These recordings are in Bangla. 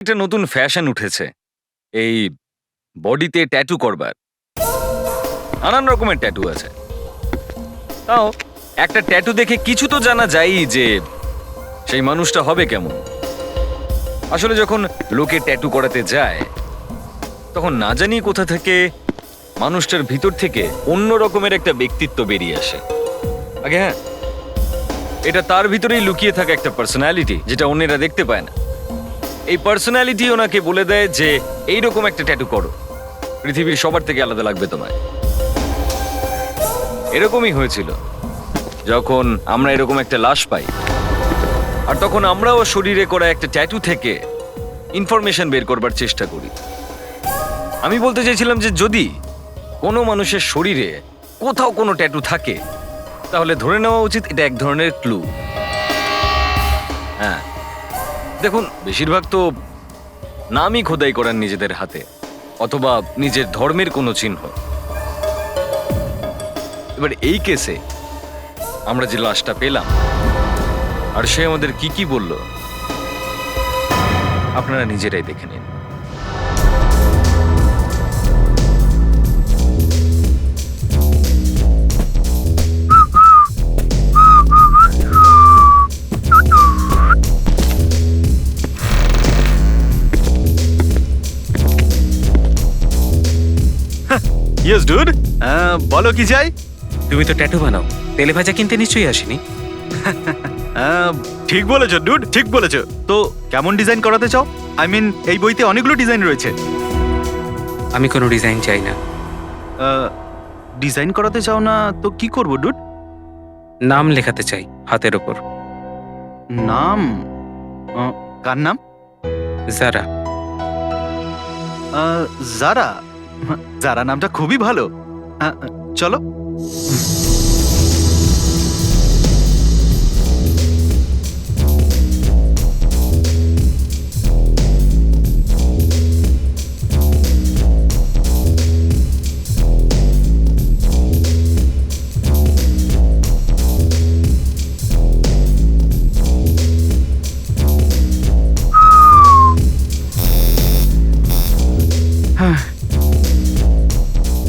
একটা নতুন ফ্যাশন উঠেছে এই বডিতে ট্যাটু করবার। নানান রকমের ট্যাটু আছে, তাও একটা ট্যাটু দেখে কিছু তো জানা যায়ই যে সেই মানুষটা হবে কেমন। আসলে যখন লোকে ট্যাটু করাতে যায় তখন না জানি কোথা থেকে মানুষটার ভিতর থেকে অন্য রকমের একটা ব্যক্তিত্ব বেরিয়ে আসে। আগে হ্যাঁ, এটা তার ভিতরেই লুকিয়ে থাকা একটা পার্সোনালিটি যেটা অন্যেরা দেখতে পায় না। এই পার্সোনালিটি ওনাকে বলে দেয় যে এইরকম একটা ট্যাটু করো, পৃথিবীর সবার থেকে আলাদা লাগবে তোমায়। এরকমই হয়েছিল যখন আমরা এরকম একটা লাশ পাই, আর তখন আমরাও শরীরে করা একটা ট্যাটু থেকে ইনফরমেশন বের করবার চেষ্টা করি। আমি বলতে চাইছিলাম যে যদি কোনো মানুষের শরীরে কোথাও কোনো ট্যাটু থাকে তাহলে ধরে নেওয়া উচিত এটা এক ধরনের ক্লু। হ্যাঁ দেখুন, বেশিরভাগ তো নামই খোদাই করেন নিজেদের হাতে, অথবা নিজের ধর্মের কোনো চিহ্ন। এবার এই কেসে আমরা যে লাশটা পেলাম আর সে আমাদের কি কি বলল আপনারা নিজেরাই দেখে নিন। ইয়েস ডুড, বলো কি চাই? তুমি তো ট্যাটু বানাও, তেলে ভাজা কিনতে নিশ্চয়ই আসেনি। ঠিক বলেছো ডুড, ঠিক বলেছো। তো কেমন ডিজাইন করাতে চাও? আই মিন এই বইতে অনেকগুলো ডিজাইন রয়েছে। আমি কোনো ডিজাইন চাই না। ডিজাইন করাতে চাও না তো কি করবো ডুড? নাম লেখাতে চাই হাতের ওপর। নাম? কার নাম? যারা। জারা? জারা নামটা খুবই ভালো। চলো।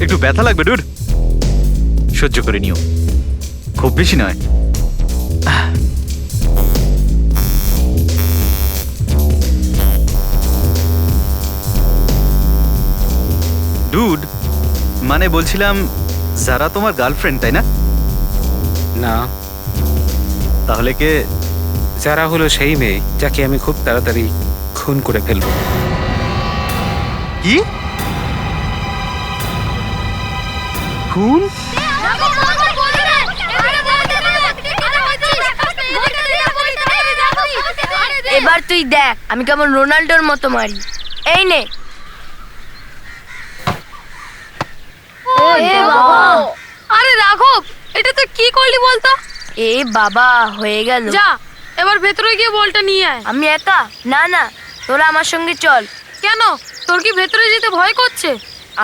একটু ব্যথা লাগবে ডুড, সহ্য করে নিও, খুব বেশি নয়। ডুড, মানে বলছিলাম যারা তোমার গার্লফ্রেন্ড তাই না? না, তাহলে কে? যারা হলো সেই মেয়ে যাকে আমি খুব তাড়াতাড়ি খুন করে ফেলবো। কি? খুন? এবার তুই দেখ আমি কেমন রোনাল্ডোর মতো মারি। এই নে। আরে রাঘব, এটা তুই কি করলি বলতো? এ বাবা, হয়ে গেল। যা এবার ভেতরে গিয়ে বলটা নিয়ে আয়। আমি একা? না না, তোরা আমার সঙ্গে চল। কেন, তোর কি ভেতরে যেতে ভয় করছে?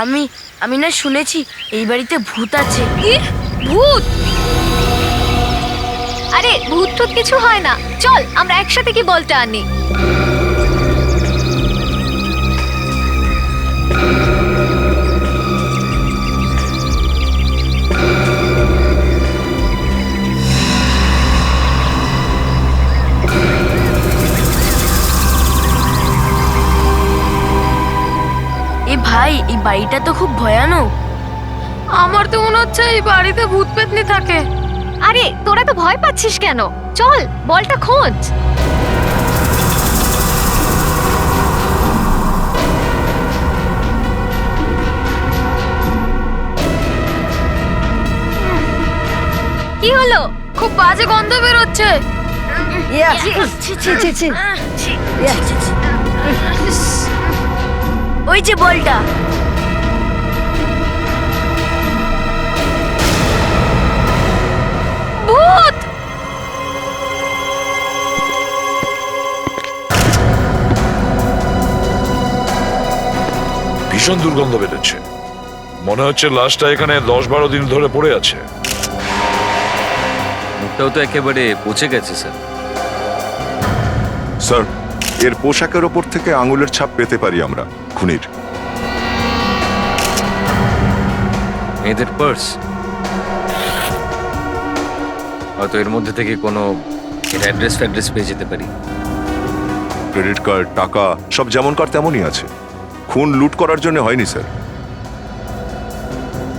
আমি আমি না শুনেছি এই বাড়িতে ভূত আছে। কি ভূত? আরে ভূত টুত কিছু হয় না, চল আমরা একসাথে কি বলটা আনি। এ ভাই, এই বাড়িটা তো খুব ভয়ানক। আমার তো মনে হচ্ছে এই বাড়িতে ভূত পেতনি থাকে। আরে তোরা তো ভয় পাচ্ছিস কেন, চল বলটা খোঁজ। কি হলো? খুব বাজে গন্ধ বেরোচ্ছে। ওই যে বলটা। ভূত! ভীষণ দুর্গন্ধ বেরোচ্ছে, মনে হচ্ছে লাশটা এখানে 10-12 দিন ধরে পড়ে আছে। মুখটাও তো একেবারে পচে গেছে স্যার। স্যার, এর পোশাকের ওপর থেকে আঙুলের ছাপ পেতে পারি আমরা খুনির। মেয়েদের পার্স হয়তো এর মধ্যে থেকে কোনো অ্যাড্রেস ফ্যাড্রেস পেয়ে যেতে পারি। ক্রেডিট কার্ড, টাকা সব যেমনকার তেমনই আছে। খুন লুট করার জন্য হয়নি স্যার।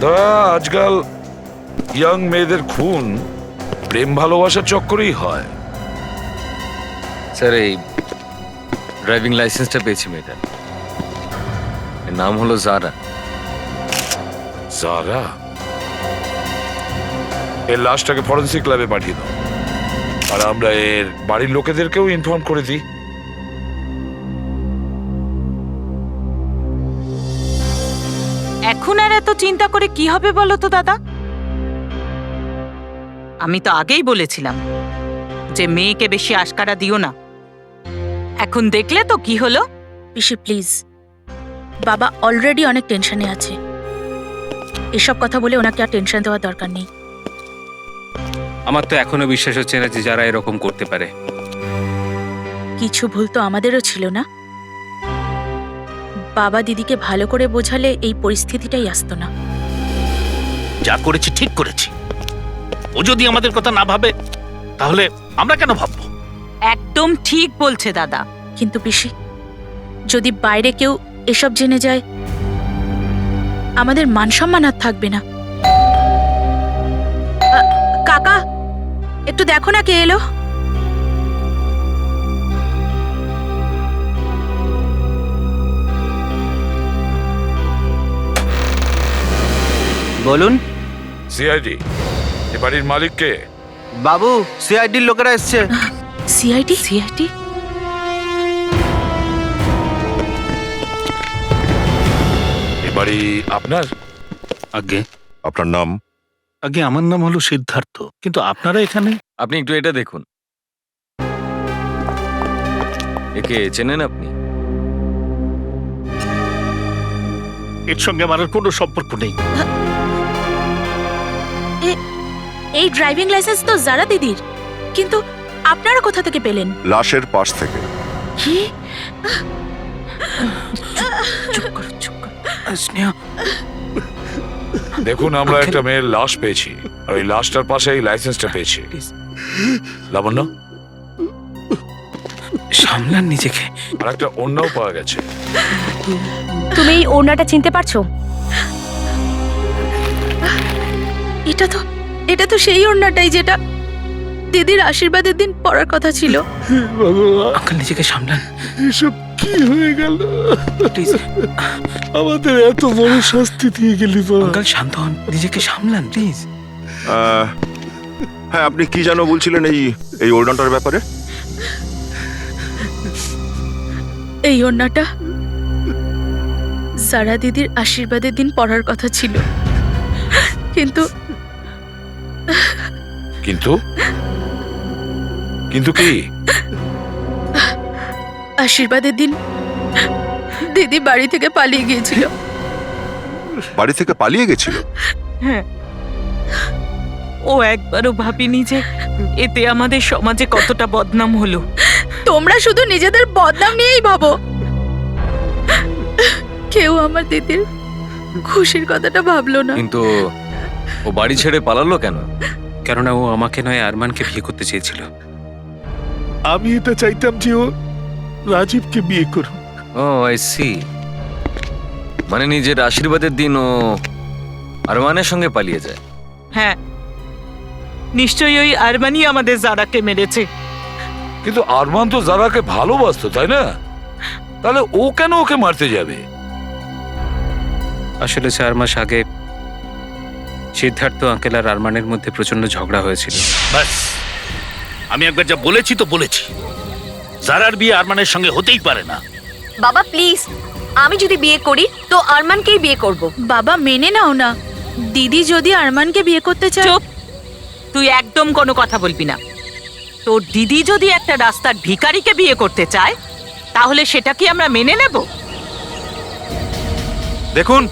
দাদা আজকাল ইয়াং মেয়েদের খুন প্রেম ভালোবাসার চক্করেই হয়। স্যার এই ড্রাইভিং লাইসেন্সটা পেয়েছি মেয়েটার, এর নাম হলো জারা। যারা এর লাশটাকে ফরেন্সিক ল্যাবে পাঠিয়ে দাও, আর আমরা এর বাড়ির লোকেদেরকেও ইনফর্ম করে দিই। এখন আর এত চিন্তা করে কি হবে বলো তো দাদা? আমি তো আগেই বলেছিলাম যে মেয়েকে বেশি আশকারা দিও না। এখন দেখলে তো কি হলো। পিসি প্লিজ, বাবা অলরেডি অনেক টেনশনে আছে। এসব কথা বলে ওনাকে আর টেনশন দেওয়ার দরকার নেই। আমার তো এখনো বিশ্বাস হচ্ছে না যে যারা এরকম করতে পারে। কিছু ভুল তো আমাদেরও ছিল না। বাবা দিদিকে ভালো করে বোঝালে এই পরিস্থিতিটাই আসতো না। যা করেছি ঠিক করেছি। ও যদি আমাদের কথা না ভাবে তাহলে আমরা কেন ভাববো? একদম ঠিক বলছে দাদা। কিন্তু পিসি, যদি বাইরে কেউ এসব জেনে যায়, আমাদের মান সম্মান আর থাকবে না। কাকা, একটু দেখো না কে এলো। বলুন সিআইডি, এ বাড়ির মালিক কে? বাবু, সিআইডির লোকেরা এসছে। সিআইডি? সিআইডি? এ বাড়ি আপনার? আগে আপনার নাম? আগে আমার নাম হলো সিদ্ধার্থ, কিন্তু আপনারা এখানে? আপনি একটু এটা দেখুন, একে চেনেন আপনি? এর সঙ্গে আমার আর কোনো সম্পর্ক নেই। এই ড্রাইভিং লাইসেন্স তো জারা দিদির, কিন্তু আপনারা কোথা থেকে পেলেন? লাশের পাশ থেকে। কি? চুপ করো, চুপ করো। স্নেহা, দেখুন, আমরা একটা মেয়ের লাশ পেয়েছি, আর ওই লাশটার পাশে এই লাইসেন্সটা পেয়েছি। লাবণ্য, সামলান নিজেকে। আর একটা অন্যও পাওয়া গেছে। তুমি এই ওড়নাটা চিনতে পারছো? এটা তো সেই ওড়নাটাই যেটা দিদির আশীর্বাদের দিন পরার কথা ছিল। আঙ্কেল নিজেকে সামলান। এসব কি হয়ে গেল? প্লিজ আমাদের এত বড় শাস্তি দিয়ে গেলি বাবা। আঙ্কেল শান্ত হন, নিজেকে সামলান প্লিজ। হ্যাঁ, আপনি কি যেন বলছিলেন এই ওড়নাটার ব্যাপারে? এই ওড়নাটা জারা দিদির আশীর্বাদের দিন পরার কথা ছিল, কিন্তু কিন্তু কিন্তু কি? আশীর্বাদের দিন দিদি বাড়ি থেকে পালিয়ে গিয়েছিল। বাড়ি থেকে পালিয়ে গেছিল? হ্যাঁ, ও একবারও ভাবিনি যে এতে আমাদের সমাজে কতটা বদনাম হলো। তোমরা শুধু নিজেদের বদনাম নিয়েই ভাবো, কেউ আমার দিদির খুশির কথাটা ভাবলো না। কিন্তু ও বাড়ি ছেড়ে পালালো কেন? কেননা ও আমাকে নয় আরমানকে বিয়ে করতে চেয়েছিল। আমি এটা চাইতাম যে ও রাজীবকে বিয়ে করুক। ও আই সি, মানে নিজের আশীর্বাদের দিন ও আরমানের সঙ্গে পালিয়ে যায়। হ্যাঁ, নিশ্চয়ই ওই আরমানি আমাদের জারাকে মেরেছে। কিন্তু আরমান তো যারাকে ভালোবাসতো, তাই না? তাহলে ও কেন ওকে মারতে যাবে? আসলে 4 মাস আগে সিদ্ধার্থ আঙ্কেল আর আরমানের মধ্যে প্রচন্ড ঝগড়া হয়েছিল। ব্যাস, আমি একবার যা বলেছি তো বলেছি। জারার বিয়ে আরমানের সঙ্গে হতেই পারে না। বাবা প্লিজ, আমি যদি বিয়ে করি তো আরমানকেই বিয়ে করব। বাবা মেনে নাও না, দিদি যদি আরমানকে বিয়ে করতে চায়। চুপ, তুই একদম কোনো কথা বলবি না। তোর দিদি যদি একটা রাস্তার ভিখারিকে বিয়ে করতে চায় তাহলে সেটা কি আমরা মেনে নেব? দেখুন,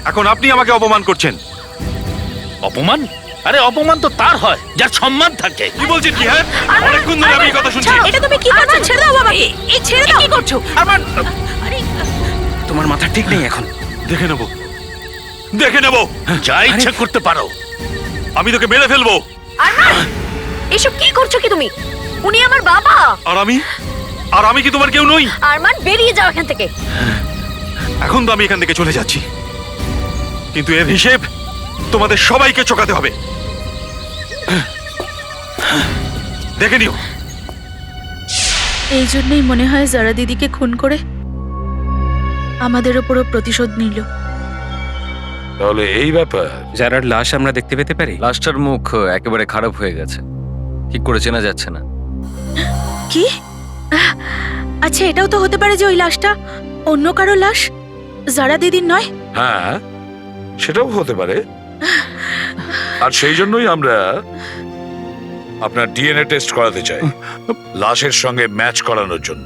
এখন আপনি আমাকে অপমান করছেন। অপমান? আরে অপমান তো তার হয় যার সম্মান থাকে। কি বলছিস কি? হ্যাঁ, অনেকক্ষণ ধরে আমি এই কথা শুনছি। এটা তুমি কি করছো? ছেড়ে দাও বাবা। এই ছেড়ে দাও। কি করছো? আমার তোমার মাথা ঠিক নেই এখন। দেখে নেবো, দেখে নেবো। যা ইচ্ছা করতে পারো। আমি তোকে মেরে ফেলবো। আরমান এসব কি করছো কি তুমি? উনি আমার বাবা। আর আমি কি তোমার কেউ নই? আরমান বেরিয়ে যাও এখান থেকে। এখন তো আমি এখান থেকে চলে যাচ্ছি, কিন্তু এর হিসেব তোমাদের সবাইকে চোকাতে হবে। দেখে নিও। এই জন্যই মনে হয় যারা দিদিকে খুন করে আমাদের ওপরও প্রতিশোধ নিল। তাহলে এই ব্যাপার। যারার লাশ আমরা দেখতে পেতে পারি? লাশটার মুখ একেবারে খারাপ হয়ে গেছে, ঠিক করে চেনা যাচ্ছে না। কি? আচ্ছা, এটাও তো হতে পারে যে ওই লাশটা অন্য কারো লাশ, যারা দিদির নয়। হ্যাঁ, সেটাও হতে পারে। আর সেই জন্যই আমরা আপনার ডিএনএ টেস্ট করাতে চাই, লাশের সঙ্গে ম্যাচ করানোর জন্য।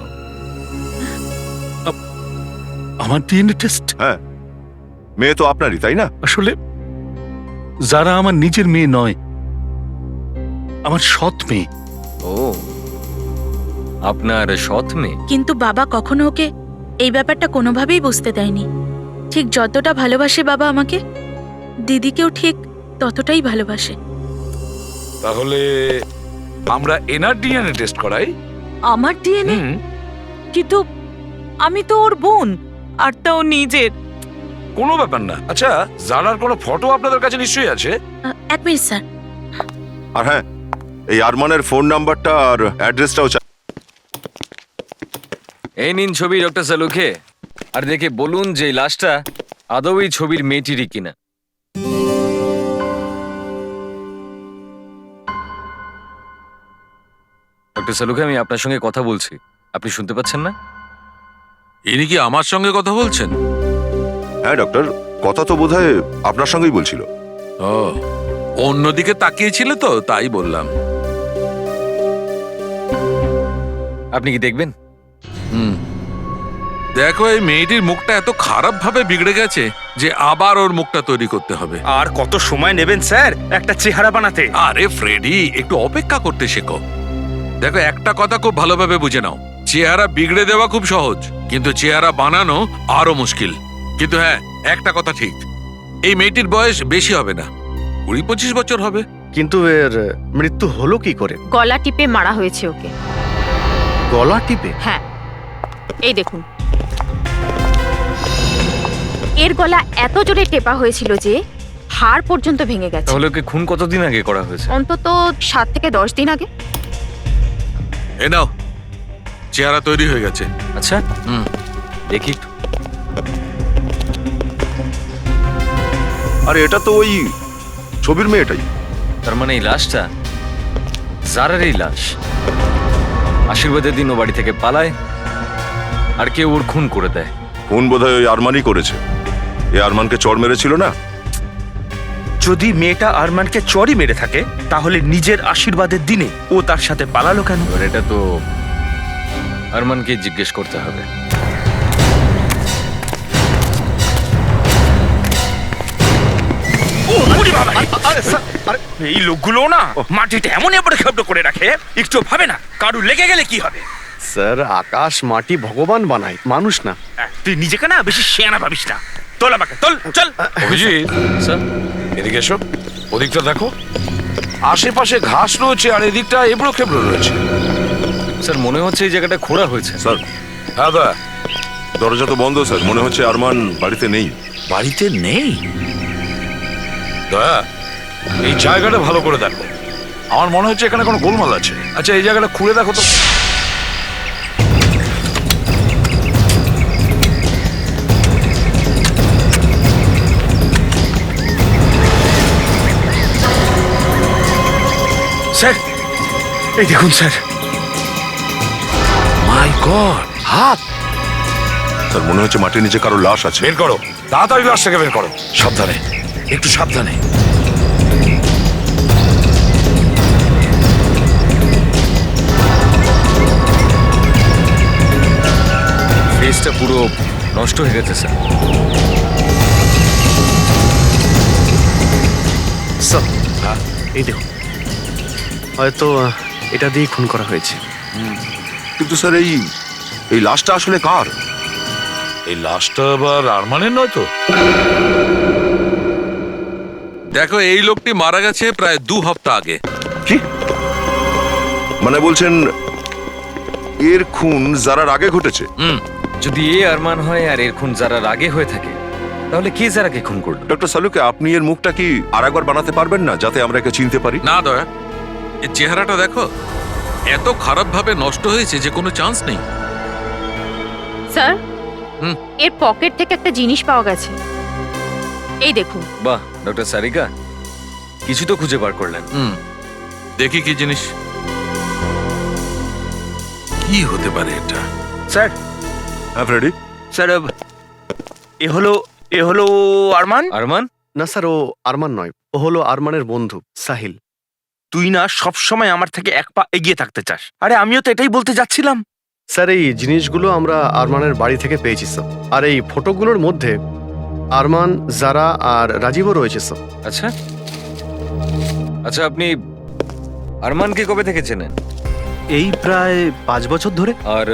আমার ডিএনএ টেস্ট? হ্যাঁ, মেয়ে তো আপনারই, তাই না? আসলে যারা আমার নিজের মেয়ে নয়, আমার সৎ মেয়ে। ও, আপনার সৎ মেয়ে? কিন্তু বাবা কখনো ওকে এই ব্যাপারটা কোনোভাবেই বুঝতে দেয়নি। ঠিক যতটা ভালোবাসে বাবা আমাকে, দিদিকেও ঠিক ততটাই ভালোবাসে। তাহলে আমরা এনার ডিএনএ টেস্ট করাই। আমার ডিএনএ? হুম, কিন্তু আমি তো ওর বোন, আর তা ও নিজের। কোনো ব্যাপার না। আচ্ছা, জানার কোনো ফটো আপনাদের কাছে নিশ্চয়ই আছে? এক মিনিট স্যার। আর হ্যাঁ, এই আরমানের ফোন নাম্বারটা আর অ্যাড্রেসটাও এই নিন ছবি ডক্টর সালুখে, আর দেখে বলুন যে এই লাশটা আদৌ এই ছবির মেয়েটিরই কিনা। ডক্টর সালুখে, আমি আপনার সঙ্গে কথা বলছি, আপনি শুনতে পাচ্ছেন না? ইনি কি আমার সঙ্গে কথা বলছেন? হ্যাঁ ডক্টর, কথা তো বোধহয় আপনার সঙ্গেই বলছিল। ও, অন্যদিকে তাকিয়েছিল তো, তাই বললাম। আপনি কি দেখবেন? হুম, দেখো, এই মেয়েটির মুখটা এত খারাপ ভাবে বিগড়ে গেছে যে আবার ওর মুখটা তৈরি করতে হবে। আর কত সময় নেবেন স্যার একটা চেহারা বানাতে? আরে ফ্রেডি, একটু অপেক্ষা করতে শেখো। দেখো, একটা কথা খুব ভালোভাবে বুঝে নাও, চেহারা বিগড়ে দেওয়া খুব সহজ, কিন্তু চেহারা বানানো আরো মুশকিল। কিন্তু হ্যাঁ, একটা কথা ঠিক, এই মেয়েটির বয়স বেশি হবে না, 20-25 বছর হবে। কিন্তু এর মৃত্যু হলো কি করে? গলা টিপে মারা হয়েছে ওকে। গলা টিপে? হ্যাঁ, এই দেখুন, এর গলা এত জোরে টেপা হয়েছিল যে হাড় পর্যন্ত ভেঙে গেছে। তাহলে ওকে খুন কতদিন আগে করা হয়েছে? অন্তত 7 থেকে 10 দিন আগে। এ নাও, চেহারা তৈরি হয়ে গেছে। আচ্ছা, দেখি একটু। আরে এটা তো ওই ছবির মেয়েটাই। তার মানে এই লাশটা জারারই লাশ। আশীর্বাদের দিন ও বাড়ি থেকে পালায়, আর কেউ ওর খুন করে দেয়। খুন বোধহয় ওই আরমানই করেছে। এ আরমানকে চড় মেরেছিল না? যদি মেয়েটা আরমানকে চড়ই মেরে থাকে, তাহলে নিজের আশীর্বাদের দিনে ও তার সাথে পালালো কেন? এবার এটা তো আরমানকে জিজ্ঞেস করতে হবে। এই লোকগুলো না মাটিটা এমন এবারে খেবড় করে রাখে, একটু ভাবে না কারু লেগে গেলে কি হবে। স্যার, আকাশ মাটি ভগবান বানায়, মানুষ না। তুই নিজেকে না বেশি শেয়ানা ভাবিস না। তোল আমাকে, তোল, চল। অভিজিৎ, স্যার, এদিকে এসো, ওদিকটা দেখো। আশেপাশে ঘাস রয়েছে আর এদিকটা এবড়ো খেবড়ো রয়েছে। স্যার মনে হচ্ছে এই জায়গাটা খোঁড়া হয়েছে। স্যার, হ্যাঁ দা, দরজা তো বন্ধ স্যার, মনে হচ্ছে আরমান বাড়িতে নেই। বাড়িতে নেই? দয়া, এই জায়গাটা ভালো করে দেখো, আমার মনে হচ্ছে এখানে কোনো গোলমাল আছে। আচ্ছা, এই জায়গাটা খুঁড়ে দেখো তো। স্যার, এই দেখুন স্যার। মাই গড, হাত! স্যার মনে হচ্ছে মাটির নিচে কারো লাশ আছে। বের করো, তাড়াতাড়ি লাশটাকে বের করো। সাবধানে, একটু সাবধানে। ফেসটা পুরো নষ্ট হয়ে গেছে স্যার। স্যার, এই দেখুন, হয়তো এটা দিয়ে খুন করা হয়েছে। কিন্তু স্যার এই লাশটা আসলে কার? এই লাশটা আবার আরমানের নয় তো? দেখো, এই লোকটি মারা গেছে প্রায় 2 সপ্তাহ আগে। কি মানে বলছেন এর খুন যারার আগে ঘটেছে? যদি এ আরমান হয় আর এর খুন যারার আগে হয়ে থাকে, তাহলে কে যারাকে খুন করলো? ডক্টর সালুকে, আপনি এর মুখটা কি আরেকবার বানাতে পারবেন না, যাতে আমরা একে চিনতে পারি? না দয়া, এর চেহারাটা দেখো, এত খারাপ ভাবে নষ্ট হয়েছে যে কোনো চান্স নেই। স্যার হুম। এর পকেট থেকে একটা জিনিস পাওয়া গেছে, এই দেখুন। বাহ ডক্টর সারিকা, কিছু তো খুঁজে বার করলেন। দেখি কি জিনিস, কি হতে পারে এটা? স্যার, হ্যাঁ ফ্রেডি। স্যার, এ হলো আরমান। আরমান? না স্যার, ও আরমান নয়, ও হলো আরমানের বন্ধু সাহিল। তুই না সব সময় আমার থেকে এক পা এগিয়ে থাকতে চাস। আরে আমিও তো এটাই বলতে যাচ্ছিলাম। স্যার, এই জিনিসগুলো আমরা আরমানের বাড়ি থেকে পেয়েছি স্যার। আর এই ফটোগুলোর মধ্যে আরমান, জারা আর রাজীবও রয়েছে স্যার। আচ্ছা আচ্ছা, আপনি আরমানকে কবে থেকে চেনেন? এই প্রায় 5 বছর ধরে। আর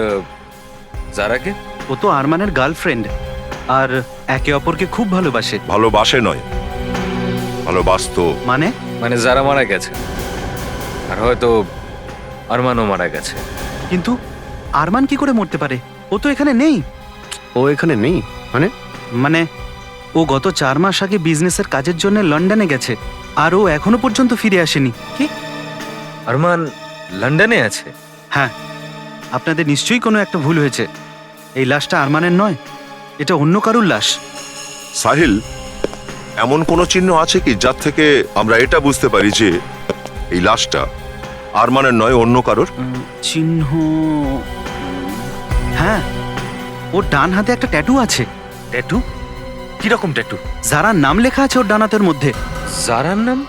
যারাকে? ও তো আরমানের গার্লফ্রেন্ড, আর একে অপরকে খুব ভালোবাসে। ভালোবাসে নয়, ভালোবাসতো। মানে যারা মারা গেছে, আর হয়তো আরমানও মারা গেছে। কিন্তু আরমান কি করে মরতে পারে? ও তো এখানে নেই। ও এখানে নেই মানে ও গত 4 মাস আগে বিজনেসের কাজের জন্য লন্ডনে গেছে, আর ও এখনো পর্যন্ত ফিরে আসেনি। কি? আরমান লন্ডনে আছে? হ্যাঁ, আপনাদের নিশ্চয়ই কোনো একটা ভুল হয়েছে। এই লাশটা আরমানের নয়, এটা অন্য কারুর লাশ। সাহিল, এমন কোনো চিহ্ন আছে কি যার থেকে আমরা এটা বুঝতে পারি যে এই লাশটা আরমানের নয়, অন্য কারোর? চিহ্ন? হ্যাঁ, ওর ডান হাতে একটা ট্যাটু আছে। ট্যাটু? কিরকম ট্যাটু? যারার নাম লেখা আছে ওর ডান হাতের মধ্যে। যারার নাম?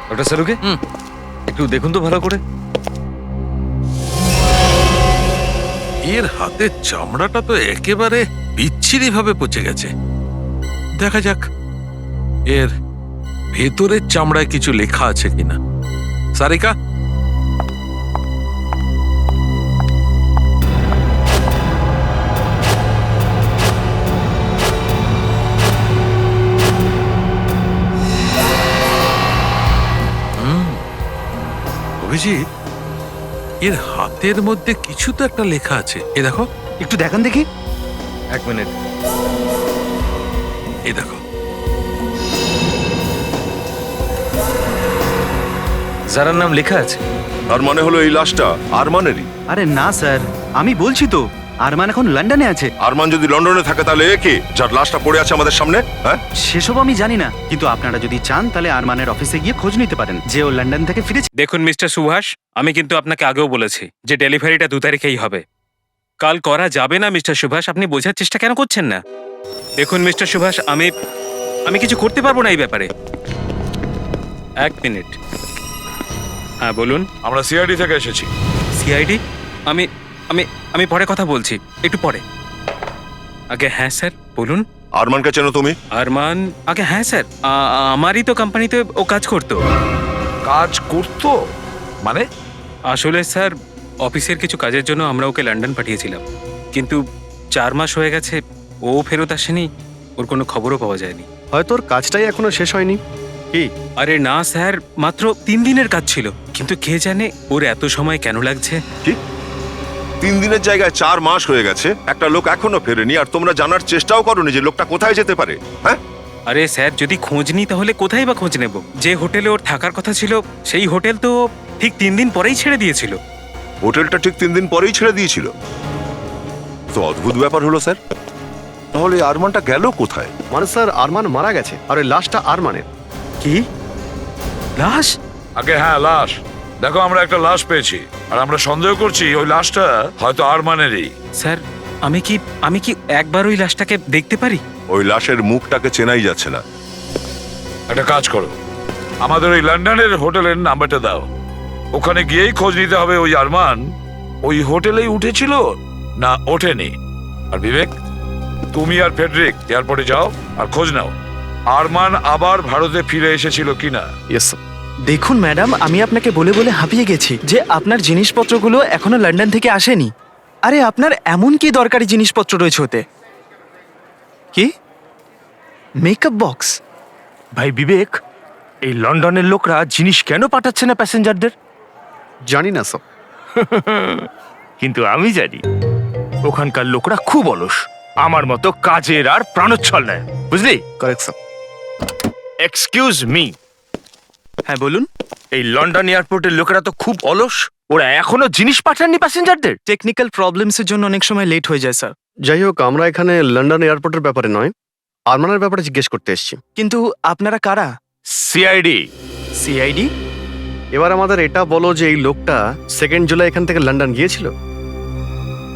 ডক্টর সারুকে একটু দেখুন তো ভালো করে। এর হাতের চামড়াটা তো একেবারে বিচ্ছিরি ভাবে পচে গেছে। দেখা যাক এর ভেতরের চামড়ায় কিছু লেখা আছে কিনা। সারিকা, অভিজিৎ, এর হাতের মধ্যে কিছু তো একটা লেখা আছে। এ দেখো, একটু দেখান দেখি। 1 মিনিট। এই দেখো, যারার নাম লেখা আছে। তার মানে হলো এই লাশটা আরমানেরই। আরে না স্যার, আমি বলছি তো আরমান এখন লন্ডনে আছে। আরমান যদি লন্ডনে থাকে তাহলে এ কে, যার লাশটা পড়ে আছে আমাদের সামনে? হ্যাঁ, সেসব আমি জানি না, কিন্তু আপনারা যদি চান তাহলে আরমানের অফিসে গিয়ে খোঁজ নিতে পারেন যে ও লন্ডন থেকে ফিরেছে। দেখুন মিস্টার সুভাষ, আমি কিন্তু আপনাকে আগেও বলেছি যে ডেলিভারিটা 2 তারিখেই হবে। কাল করা যাবে না মিস্টার সুভাষ, আপনি বোঝার চেষ্টা কেন করছেন না? দেখুন মিস্টার সুভাষ, আমি কিছু করতে পারবো না এই ব্যাপারে। 1 মিনিট। হ্যাঁ বলুন। আমরা সিআইডি থেকে এসেছি। সিআইডি? আমি আমি আমি পরে কথা বলছি, একটু পরে। আগে হ্যাঁ স্যার বলুন। আরমানকে চেনো তুমি? আরমান? আগে হ্যাঁ স্যার, আমারই তো কোম্পানিতে ও কাজ করতো। কাজ করতো মানে? আসলে স্যার, অফিসের কিছু কাজের জন্য আমরা ওকে লন্ডন পাঠিয়েছিলাম, কিন্তু 4 মাস হয়ে গেছে ও ফেরত আসেনি, ওর কোনো খবরও পাওয়া যায়নি। হয়তো ওর কাজটাই এখনো শেষ হয়নি। কি? আরে না স্যার, মাত্র 3 দিনের কাজ ছিল, কিন্তু কে জানে ওর এত সময় কেন লাগছে। কি 3 দিনের জায়গায় 4 মাস হয়ে গেছে? একটা লোক এখনো ফেরেনি, আর তোমরা জানার চেষ্টাও করোনি যে লোকটা কোথায় যেতে পারে? হ্যাঁ, আরে স্যার, যদি খোঁজ নিই তাহলে কোথায় বা খোঁজ নেব? যে হোটেলে ওর থাকার কথা ছিল সেই হোটেল তো ঠিক 3 দিন পরেই ছেড়ে দিয়েছিল। হোটেলটা ঠিক 3 দিন পরেই ছেড়ে দিয়েছিল? তো অদ্ভুত ব্যাপার হলো স্যার। তাহলে আরমানটা গেল কোথায়? মানে স্যার, আরমান মারা গেছে আর ওই লাশটা আরমানের। কি? লাশ? আগে হ্যাঁ, লাশ। দেখো, আমরা একটা লাশ পেয়েছি, আর আমরা সন্দেহ করছি ওই লাশটা হয়তো আরমানেরই। স্যার, আমি কি একবার ওই লাশটাকে দেখতে পারি? ওই লাশের মুখটাকে চেনাই যাচ্ছে না। একটা কাজ করো, আমাদের ওই লন্ডনের হোটেলের নাম্বারটা দাও। ওখানে গিয়েই খোঁজ নিতে হবে ওই আরমান ওই হোটেলেই উঠেছিল না ওঠেনি। আর বিবেক, তুমি আর ফেডরিক এয়ারপোর্টে যাও আর খোঁজ নাও আরমান আবার ভারতে ফিরে এসেছিল কিনা? Yes sir. দেখুন ম্যাডাম, আমি আপনাকে বলে বলে হাঁপিয়ে গেছি যে আপনার জিনিসপত্রগুলো এখনো লন্ডন থেকে আসেনি। আরে আপনার এমন কি দরকারি জিনিসপত্র রয়েছে ওতে? কি মেকআপ বক্স? ভাই বিবেক, এই লন্ডনের লোকরা জিনিস কেন পাঠাচ্ছে না প্যাসেঞ্জারদের? জানি না স্যার। কিন্তু আমি জানি ওখানকার লোকরা খুব অলস, আমার মতো কাজের আর প্রাণোচ্ছল নেয়, বুঝলি? Correct sir. Excuse me. হ্যাঁ বলুন। এই লন্ডন এয়ারপোর্টের লোকেরা তো খুব অলস, ওরা এখনো জিনিস পাঠাননি প্যাসেঞ্জারদের। টেকনিক্যাল প্রবলেমসের জন্য অনেক সময় লেট হয়ে যায় স্যার। যাই হোক, আমরা এখানে লন্ডন এয়ারপোর্টের ব্যাপারে নয়, আরমানের ব্যাপারে জিজ্ঞেস করতে এসেছি। কিন্তু আপনারা কারা? সিআইডি। সিআইডি? এবার আমাদের এটা বলো যে এই লোকটা 2 জুলাই এখান থেকে লন্ডন গিয়েছিল।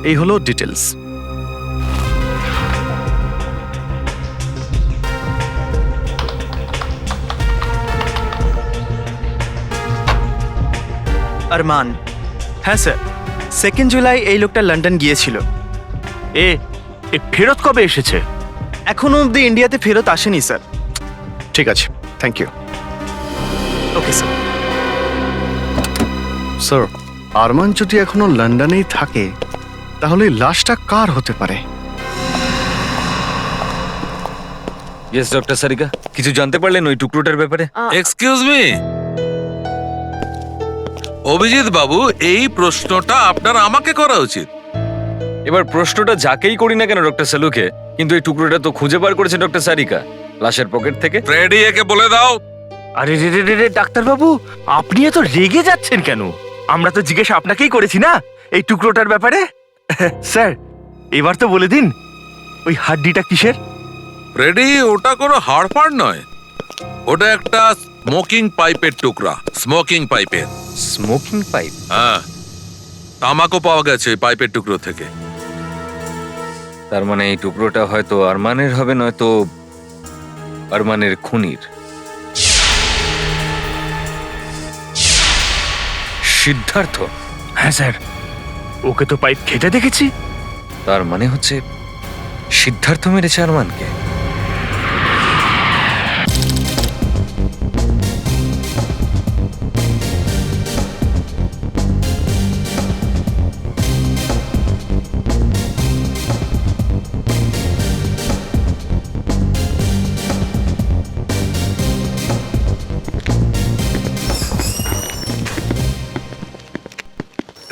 এই হলো ডিটেলস। আরমান। হ্যাঁ স্যার, 2 জুলাই এই লোকটা লন্ডন গিয়েছিল। এ এ ফেরত কবে এসেছে? এখনো অবধি ইন্ডিয়াতে ফেরত আসেনি স্যার। ঠিক আছে, thank you. Okay sir. Sir, Arman যদি এখনো লন্ডনেই থাকে তাহলে এই লাশটা কার হতে পারে? ইয়েস ডক্টর সারিকা, কিছু জানতে পারলেন ওই টুকরোটার ব্যাপারে? এক্সকিউজ মি, অভিজিৎ বাবু, এই প্রশ্নটা আপনার আমাকে করা উচিত। এবার প্রশ্নটা যাকেই করি না কেন ডক্টর সালুকে, কিন্তু এই টুকরোটা তো খুঁজে বার করেছে ডক্টর সারিকা লাশের পকেট থেকে। ফ্রেডি, একে বলে দাও। আরে রে রে রে রে, ডাক্তারবাবু আপনি এত রেগে যাচ্ছেন কেন? আমরা তো জিজ্ঞেস আপনাকেই করেছি না এই টুকরোটার ব্যাপারে। স্যার, এবার তো বলে দিন ওই হাড্ডিটা কিসের? ফ্রেডি, ওটা কোনো হাড়ফাড় নয়, ওটা একটা স্মোকিং পাইপের টুকরা। স্মোকিং পাইপের। Smoking pipe? হ্যাঁ, তামাকও পাওয়া গেছে ওই পাইপের টুকরো থেকে। তার মানে এই টুকরোটা হয়তো আরমানের হবে, নয়তো আরমানের খুনির। সিদ্ধার্থ? হ্যাঁ স্যার, ওকে তো পাইপ খেতে দেখেছি। তার মানে হচ্ছে সিদ্ধার্থ মেরেছে আরমানকে।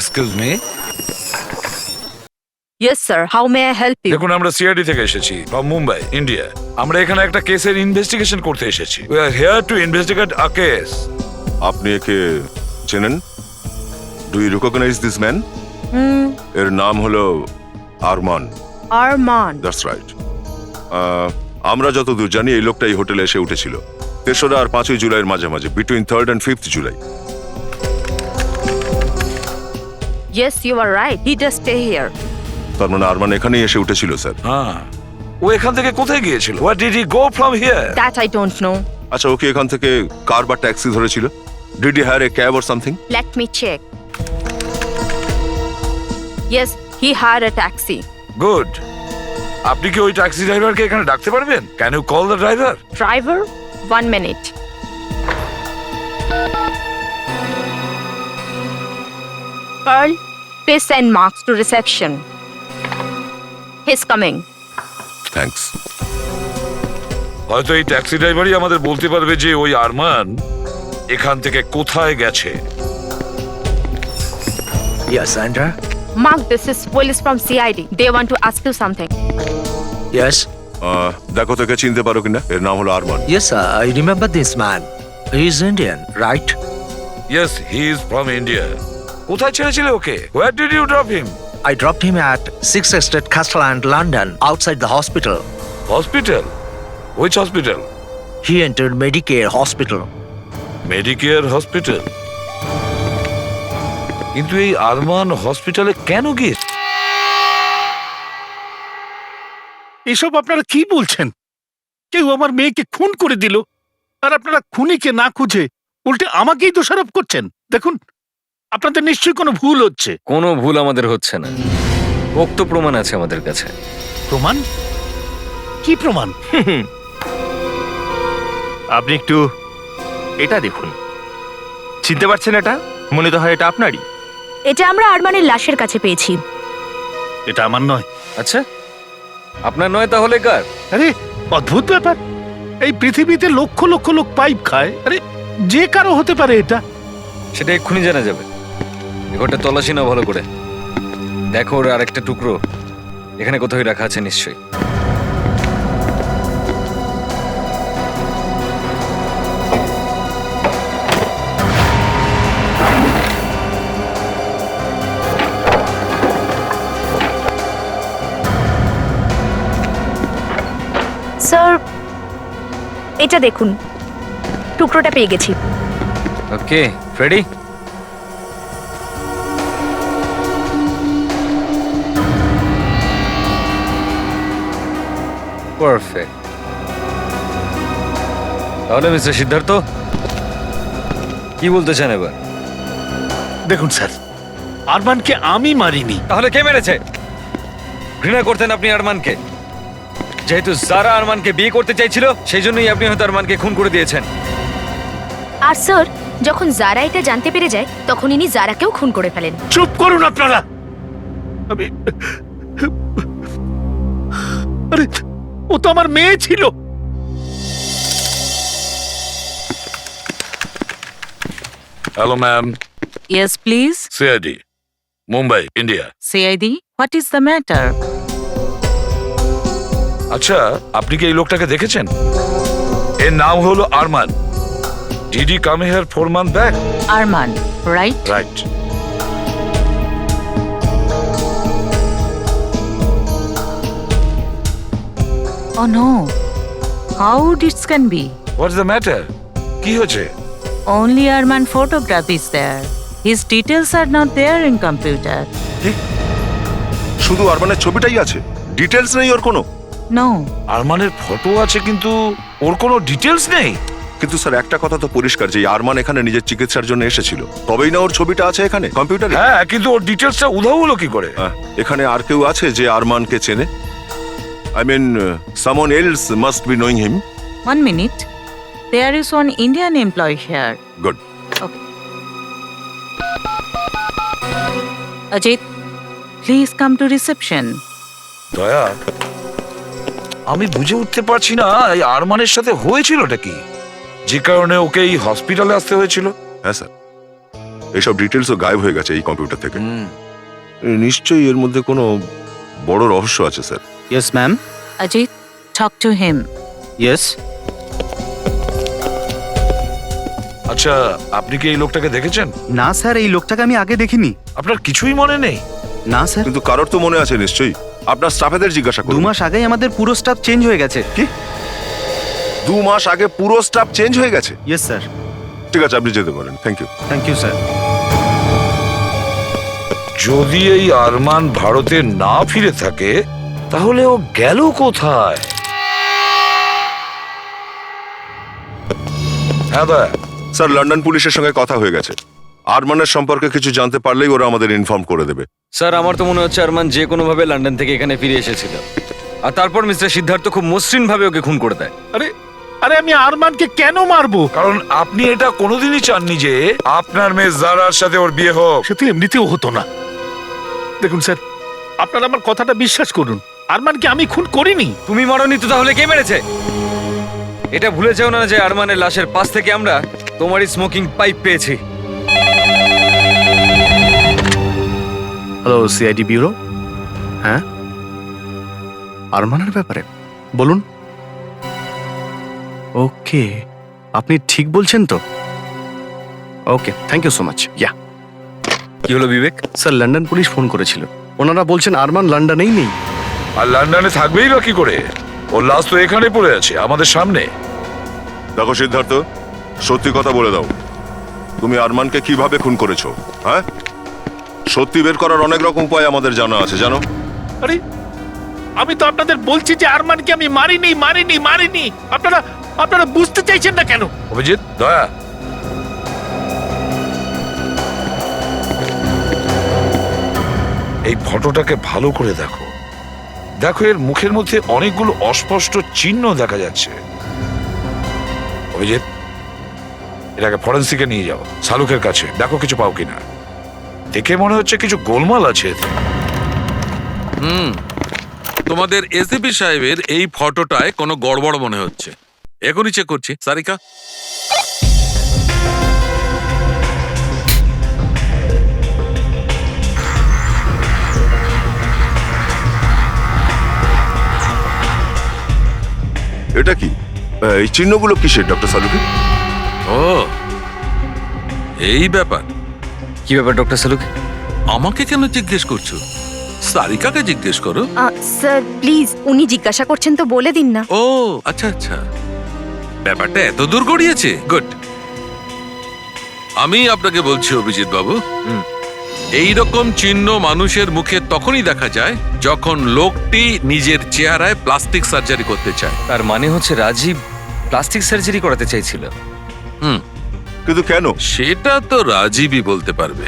Excuse me. Yes sir, how may I help you? দেখুন, আমরা সিআইডি থেকে এসেছি, ফ্রম মুম্বাই, ইন্ডিয়া। আমরা এখানে একটা কেসের ইনভেস্টিগেশন করতে এসেছি। We are here to investigate a case. আপনি একে চেনেন? Do you recognise this man? এর নাম হলো আরমান। আরমান? That's right. আমরা যতদূর জানি এই লোকটা এই হোটেলে এসে উঠেছিল 3রা আর 5ই জুলাইয়ের মাঝামাঝি, between 3rd and 5th July. Yes, you are right, he just stay here. তার মানে আরমান এখানেই এসে উঠেছিল স্যার। হ্যাঁ, ও এখান থেকে কোথায় গিয়েছিল? What did he go from here? That I don't know. আচ্ছা, ওকে এখান থেকে কার বা ট্যাক্সি ধরেছিল? Did he hire a cab or something? Let me check. Yes, he hire a taxi. Good. আপনি কি ওই ট্যাক্সি ড্রাইভারকে এখানে ডাকতে পারবেন? Can you call the driver? Driver, 1 minute. Pearl, please send Marks to reception. He's coming. Thanks. হয়তো এই ট্যাক্সি ড্রাইভারই আমাদের বলতে পারবে যে ওই আরমান এখান থেকে কোথায় গেছে। Yes, Sandra? Mark, this is police from CID. They want to ask you something. Yes? দেখো তোকে চিনতে পারো কিনা? এর নাম হলো Arman. Yes, sir. I remember this man. He is Indian, right? Yes, he is from India. কোথায় ছেড়েছিলে ওকে? Where did you drop him? I dropped him at 6 Estate Castellan, London, outside the hospital. Hospital? Which hospital? He entered Medicare hospital. Medicare hospital? কিন্তু এই আরমান হসপিটালে কেন গিয়েছে? এসব আপনারা কি বলছেন? কেউ আমার মেয়েকে খুন করে দিল, আর আপনারা খুনিকে না খুঁজে উল্টে আমাকেই দোষারোপ করছেন। দেখুন, আপনাদের নিশ্চয়ই কোনো ভুল হচ্ছে। কোনো ভুল আমাদের হচ্ছে না, পোক্ত প্রমাণ আছে আমাদের কাছে। প্রমাণ? কি প্রমাণ? আপনি একটু এটা দেখুন, চিনতে পারছেন? এটা মনে তো হয় এটা আপনারই। এটা আমরা আরমানের লাশের কাছে পেয়েছি। এটা আমার নয়। আচ্ছা, আপনার নয় তাহলে কার? আরে অদ্ভুত ব্যাপার, এই পৃথিবীতে লক্ষ লক্ষ লোক পাইপ খায়, আরে যে কারো হতে পারে এটা। সেটা এক্ষুনি জানা যাবে। এ ঘরটা তল্লাশি নাও ভালো করে। দেখো ওর আরেকটা টুকরো এখানে কোথাও রাখা আছে নিশ্চয়ই। স্যার, এটা দেখুন, টুকরোটা পেয়ে গেছি। ওকে, ফ্রেডি। পারফেক্ট। তাহলে মিস্টার সিদ্ধার্থ কি বলতে চান এবার? দেখুন স্যার, আরমানকে আমি মারিনি। তাহলে কে মেরেছে? ঘৃণা করতেন আপনি আরমানকে। যেহেতু যারা আরমানকে বিয়ে করতে চাইছিল সেই জন্যই আপনি হয়তো আরমানকে খুন করে দিয়েছেন। আর স্যার, যখন জারা এটা জানতে পেরে যায় তখন ইনি জারাকেও খুন করে ফেলেন। চুপ করুন আপনারা। আমি আরে ও তো আমার মেয়ে ছিল। Hello ma'am. Yes please. CID, Mumbai, India. CID, what is the matter? আচ্ছা, আপনি কি এই লোকটাকে দেখেছেন? এর নাম হলো Arman. Did he come here 4 months back? Arman, right? Right. Oh no. How this can be? What's the matter? কি হয়েছে? Only Arman photograph is there. His details are not there in computer. শুধু আরমানের ছবিটাই আছে, ডিটেলস নেই ওর কোনো? No. আরমানের ফটো আছে কিন্তু ওর কোনো ডিটেলস নেই। কিন্তু স্যার একটা কথা তো পরিষ্কার যে আরমান এখানে নিজের চিকিৎসার জন্য এসেছিল, তবেই না ওর ছবিটা আছে এখানে কম্পিউটারে। হ্যাঁ, কিন্তু ওর ডিটেলসটা উধাও হলো কি করে? এখানে আর কেউ আছে যে আরমানকে চেনে? I mean someone else must be knowing him. 1 minute. There is one Indian employee here. Good. Okay. Ajit, please come to reception. দয়া, আমি বুঝে উঠতে পারছি না এই আরমানের সাথে হয়েছিলটা কি, যে কারণে ওকে এই হসপিটালে আসতে হয়েছিল। হ্যাঁ স্যার, এইসব ডিটেলসও গায়েব হয়ে গেছে এই কম্পিউটার থেকে। নিশ্চয়ই এর মধ্যে কোনো বড় রহস্য আছে sir. Yes ma'am. Ajit, talk to him. Yes. আচ্ছা, আপনি কি এই লোকটাকে দেখেছেন? না স্যার, এই লোকটাকে আমি আগে দেখিনি। আপনার কিছুই মনে নেই? না স্যার। কিন্তু কারোর তো মনে আছে নিশ্চয়ই, আপনার স্টাফেদের জিজ্ঞাসা 2 করুন। মাস আগেই আমাদের পুরো স্টাফ চেঞ্জ হয়ে গেছে। কি? 2 মাস আগে পুরো স্টাফ চেঞ্জ হয়ে গেছে? Yes sir. ঠিক আছে, আপনি যেতে পারেন। Thank you. Thank you sir. যদি এই আরমান ভারতে না ফিরে থাকে তাহলে ও গেল কোথায়? হ্যাঁ দয়া। স্যার, লন্ডন পুলিশের সঙ্গে কথা হয়ে গেছে। আরমানের সম্পর্কে কিছু জানতে পারলেই ওরা আমাদের ইনফর্ম করে দেবে। স্যার, আমার তো মনে হচ্ছে আরমান যে কোনো ভাবে লন্ডন থেকে এখানে ফিরে এসেছিল, আর তারপর মিস্টার সিদ্ধার্থ খুব মসৃণ ভাবে ওকে খুন করে দেয়। আরে আরে আমি আরমানকে কেন মারবো? কারণ আপনি এটা কোনোদিনই চাননি যে আপনার মেয়ে জারার সাথে ওর বিয়ে হোক। সে তো এমনিতেও হতো না। দেখুন স্যার, আপনারা আমার কথাটা বিশ্বাস করুন, আরমানকে আমি খুন করিনি। তুমি মারোনি তো তাহলে কে মেরেছে? এটা ভুলে যাও না যে আরমানের লাশের পাশ থেকে আমরা তোমারই স্মোকিং পাইপ পেয়েছি। Hello CID bureau. হ্যাঁ, আরমানের ব্যাপারে বলুন। ওকে, আপনি ঠিক বলছেন তো? ওকে, থ্যাংক ইউ সো মাচ। ইয়া। কি হলো বিবেক? স্যার, লন্ডন পুলিশ ফোন করেছিল, ওনারা বলছেন আরমান লন্ডনেই নেই। আর লন্ডনে থাকবেই বা কি করে? ওর লাশ তো এখানে পড়ে আছে আমাদের সামনে। দেখো সিদ্ধার্থ, সত্যি কথা বলে দাও, তুমি আরমানকে কিভাবে খুন করেছো? হ্যাঁ, সত্যি বের করার অনেক রকম উপায় আমাদের জানা আছে, জানো? আরে আমি তো আপনাদের বলছি যে আরমানকে আমি মারিনি মারিনি মারিনি। আপনারা আপনারা বুঝতে চাইছেন না কেন? অভিজিৎ, দয়া, এই ফটোটাকে ভালো করে দেখো। দেখো, এর মুখের মধ্যে অনেকগুলো অস্পষ্ট চিহ্ন দেখা যাচ্ছে। অভিজিৎ, এটাকে ফরেন্সিকে নিয়ে যাও, শালুকের কাছে, দেখো কিছু পাও কিনা। দেখে মনে হচ্ছে কিছু গোলমাল আছে এতে। তোমাদের এসিপি সাহেবের এই ফটোটায় কোনো গড়বড় মনে হচ্ছে। এখনই চেক করছি। সারিকা, এটা কি? এই চিহ্নগুলো কিসের ডক্টর সালুকি? ও এই ব্যাপার। কি ব্যাপার ডক্টর সালুকি? আমাকে কেন জিজ্ঞেস করছো? সারিকাকে জিজ্ঞেস করো। স্যার প্লিজ, উনি জিজ্ঞাসা করছেন তো বলে দিন না। ও আচ্ছা আচ্ছা, ব্যাপারটা এত দূর গড়িয়েছে। গুড। আমি আপনাকে বলছি অভিজিৎ বাবু, এই রকম চিহ্ন মানুষের মুখে তখনই দেখা যায় যখন লোকটি নিজের চেহারায় প্লাস্টিক সার্জারি করতে চায়। তার মানে হচ্ছে রাজীব প্লাস্টিক সার্জারি করাতে চাইছিল। কিন্তু কেন? সেটা তো রাজীবই বলতে পারবে।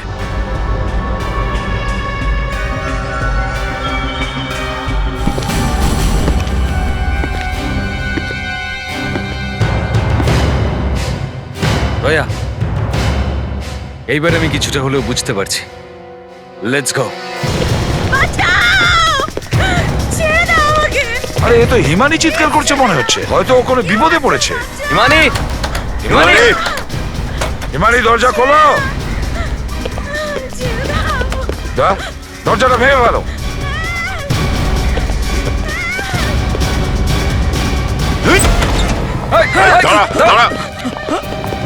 রয়া, এইবার আমি কিছুটা হলেও বুঝতে পারছি। Let's go. আরে এ তো হিমানি চিৎকার করছে মনে হচ্ছে, হয়তো ও কোনো বিপদে পড়েছে। হিমানি, হিমানি, হিমানি দরজা খোলো। দরজাটা ভেঙে গেল।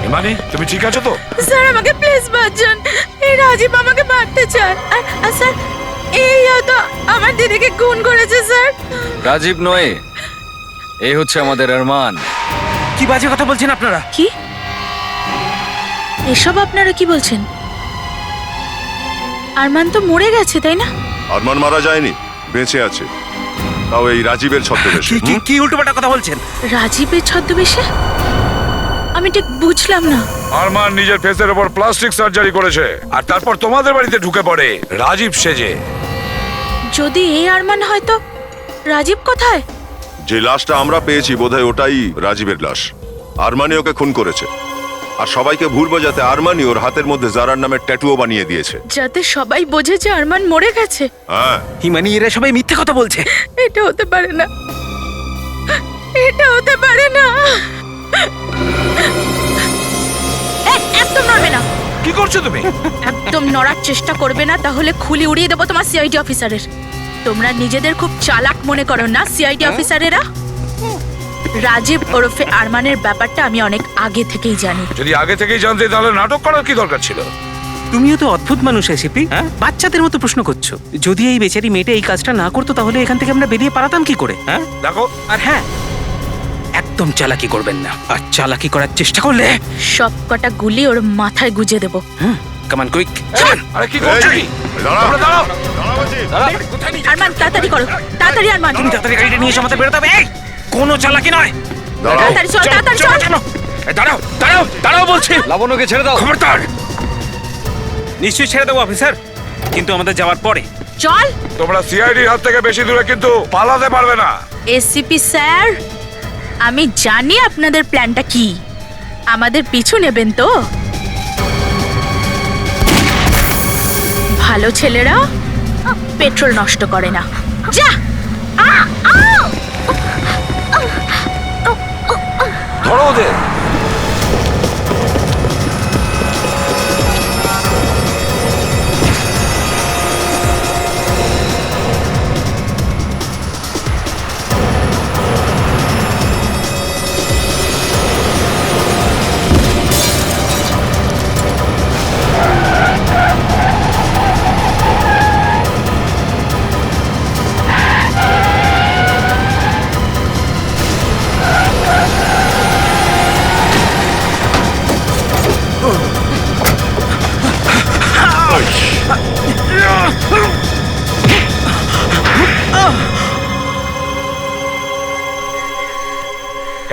হিমানি, তুমি ঠিক আছো তো? স্যার আমাকে প্লিজ বাঁচান, এই রাজীব আমাকে মারতে চায়। আর স্যার এই হয়তো আমার দিদিকে খুন করেছে স্যার। রাজীব নয়, এই হচ্ছে আমাদের আরমান। কি বাজে কথা বলছেন আপনারা? কি এসব আপনারা কি বলছেন? আরমান তো মরে গেছে তাই না? আরমান মারা যায়নি, বেঁচে আছে, তাও এই রাজীবের ছদ্মবেশে। কি উল্টোপাল্টা কথা বলছেন? রাজীবের ছদ্মবেশে? আমি ঠিক বুঝলাম না। আরমান নিজের ফেসের উপর প্লাস্টিক সার্জারি করেছে আর তারপর তোমাদের বাড়িতে ঢুকে পড়ে রাজীব সেজে। যদি এই আরমান হয় তো রাজীব কোথায়? যে লাশটা আমরা পেয়েছি বোধহয় ওটাই রাজীবের লাশ। আরমানি ওকে খুন করেছে, আর সবাইকে ভুল বোঝাতে আরমানি ওর হাতের মধ্যে জারার নামের ট্যাটুও বানিয়ে দিয়েছে, যাতে সবাই বোঝে যে আরমান মরে গেছে। হ্যাঁ। হিমানি, এরা সবাই মিথ্যে কথা বলছে। এটা হতে পারে না, এটা হতে পারে না। একদম নড়বে না। কি করছো তুমি? একদম নড়ার চেষ্টা করবে না, তাহলে খুলি উড়িয়ে দেবো তোমার সিআইডি অফিসারের। তোমরা নিজেদের খুব চালাক মনে করো না সিআইডি অফিসারেরা? রাজীব ওরফে আরমানের ব্যাপারটা আমি অনেক আগে থেকেই জানি। যদি আগে থেকেই জানতে তাহলে নাটক করার কি দরকার ছিল? তুমিও তো অদ্ভুত মানুষ এসিপি, হ্যাঁ? বাচ্চাদের মতো প্রশ্ন করছো। যদি এই বেচারি মেয়েটা এই কাজটা না করতো তাহলে এখান থেকে আমরা বেরিয়ে পালাতাম কি করে? হ্যাঁ দেখো, আর হ্যাঁ, একদম চালাকি করবেন না, আর চালাকি করার চেষ্টা করলে সব কটা গুলি ওর মাথায় গুজে দেবো। কামান কুইক। আরে কি করছো? দাঁড়াও, দাঁড়াও। আরমান তাড়াতাড়ি করো, তাড়াতাড়ি আরমান। তুমি তাড়াতাড়ি গাড়িটা নিয়ে এসে আমাদের বেরোতে হবে। এই, কোনো চালাকি নয়। তাড়াতাড়ি চল, তাড়াতাড়ি চল। দাঁড়াও, দাঁড়াও, দাঁড়াও বলছি। লাবণ্যকে ছেড়ে দাও। খবরদার। নিশ্চয়ই ছেড়ে দেবো অফিসার, কিন্তু আমাদের যাওয়ার পরে। চল। তোমরা সিআইডির হাত থেকে বেশি দূরে কিন্তু পালাতে পারবে না। এসিপি স্যার, আমি জানি আপনাদের প্ল্যানটা কি। আমাদের পিছু নেবেন তো? ভালো ছেলেরা পেট্রোল নষ্ট করে না। যা। ধরো ওদের।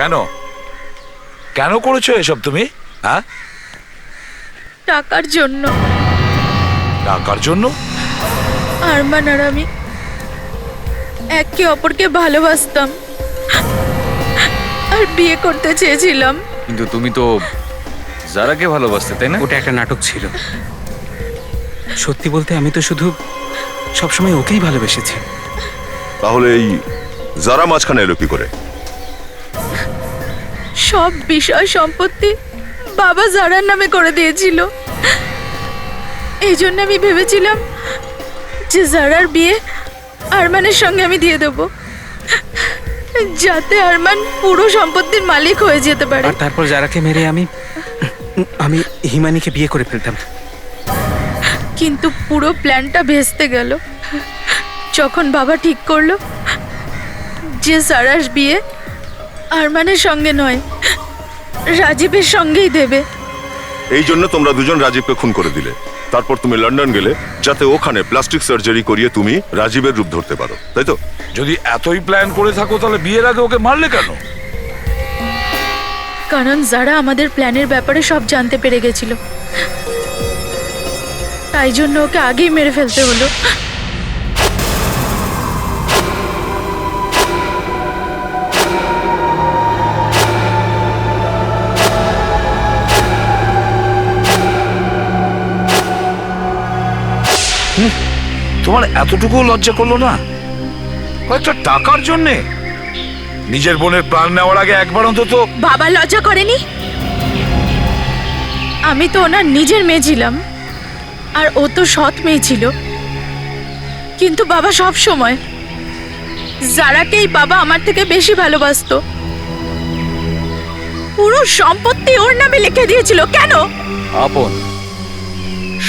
কেন কেন করেছো এসব তুমি? হ্যাঁ, টাকার জন্য। টাকার জন্য? আরমান আর আমি একে অপরকে ভালোবাসতাম আর বিয়ে করতে চেয়েছিলাম। কিন্তু তুমি তো যারাকে ভালোবাসতে, তাই না? ওটা একটা নাটক ছিল। সত্যি বলতে আমি তো শুধু সবসময় ওকেই ভালোবেসেছি। তাহলে এই যারা মাঝখানে এলো কি করে? সব বিষয় সম্পত্তি বাবা জারার নামে করে দিয়েছিল। এই জন্য আমি ভেবেছিলাম যে জারার বিয়ে আরমানের সঙ্গে আমি দিয়ে দেব, যাতে আরমান পুরো সম্পত্তির মালিক হয়ে যেতে পারে। আর তারপর যারাকে মেরে আমি হিমানিকে বিয়ে করে ফেলতাম। কিন্তু পুরো প্ল্যানটা ভেস্তে গেল যখন বাবা ঠিক করলো যে সারার বিয়ে আরমানের সঙ্গে নয়, রাজীবের সঙ্গেই দেবে। এই জন্য তোমরা দুজন রাজীবকে খুন করে দিলে। তারপর তুমি লন্ডন গেলে যাতে ওখানে প্লাস্টিক সার্জারি করিয়ে তুমি রাজীবের রূপ ধরতে পারো, তাই তো? যদি এতই প্ল্যান করে থাকো তাহলে বিয়ের আগে ওকে মারলে কেন? কারণ যারা আমাদের প্ল্যানের ব্যাপারে সব জানতে পেরে গেছিল, তাই জন্য ওকে আগেই মেরে ফেলতে হলো। তোমার এতটুকু লজ্জা করলো না কয়েকটা টাকার জন্যে? নিজের বোনের প্রাণ নেওয়ার আগে একবার অন্তত বাবা লজ্জা করেনি? আমি তো ওনার নিজের মেয়ে ছিলাম, আর ও তো সৎ মেয়ে ছিল। কিন্তু বাবা সব সময় যারাকেই বাবা আমার থেকে বেশি ভালোবাসতো। পুরো সম্পত্তি ওর নামে লিখে দিয়েছিল। কেন? আপন,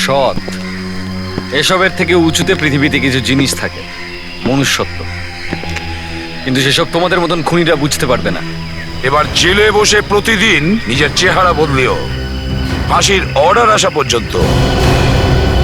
সৎ, এসবের থেকে উঁচুতে পৃথিবীতে কিছু জিনিস থাকে, মনুষ্যত্ব। কিন্তু সেসব তোমাদের মতন খুনিরা বুঝতে পারবে না। এবার জেলে বসে প্রতিদিন নিজের চেহারা বদলিও, ফাঁসির অর্ডার আসা পর্যন্ত।